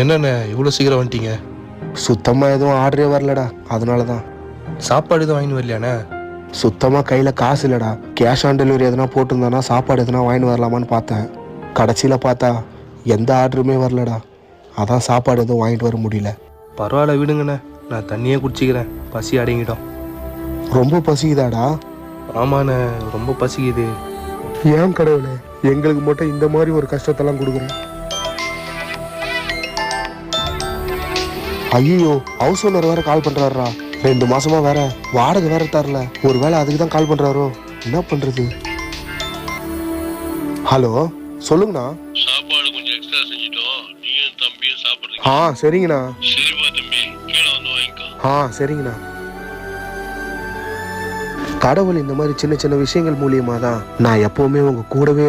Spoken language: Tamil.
என்னண்ணே இவ்வளோ சீக்கிரம் வந்துட்டீங்க? சுத்தமாக எதுவும் ஆர்டரே வரலடா, அதனால தான். சாப்பாடு எதுவும் வாங்கிட்டு வரலையாண்ணே? சுத்தமாக கையில் காசு இல்லைடா. கேஷ் ஆன் டெலிவரி எதனா போட்டிருந்தானா சாப்பாடு எதனா வாங்கிட்டு வரலாமான்னு பார்த்தேன். கடைசியில் பார்த்தா எந்த ஆர்டருமே வரலடா. அதான் சாப்பாடு எதுவும் வாங்கிட்டு வர முடியல. பரவாயில்ல விடுங்கண்ணே, நான் தண்ணியே குடிச்சிக்கிறேன், பசி அடங்கிட்டோம். ரொம்ப பசிக்குதாடா? ஆமாண்ணே, ரொம்ப பசிக்குது. ஏன் கடவுளே எங்களுக்கு மட்டும் இந்த மாதிரி ஒரு கஷ்டத்தெல்லாம் கொடுக்குறேன். ஐயோ, ஹவுஸ் ஓனர் வேற கால் பண்றாருடா. 2 மாசமா வேற வாடகை வேற தரல. ஒருவேளை அதுக்கு தான் கால் பண்றாரோ? என்ன பண்றது? ஹலோ, சொல்லுங்கண்ணா. சாப்பாடு கொஞ்சம் எக்ஸ்ட்ரா செஞ்சிட்டோம், நீயும் தம்பியும் சாப்பிடுறீங்க. சரிங்கண்ணா. சரிப்பா தம்பி, கீழே வந்து வாங்கிக்கோ. சரிங்கண்ணா. கடவுள் இந்த மாதிரி சின்ன சின்ன விஷயங்கள் மூலியமா தான் நான் எப்பவுமே உங்க கூடவே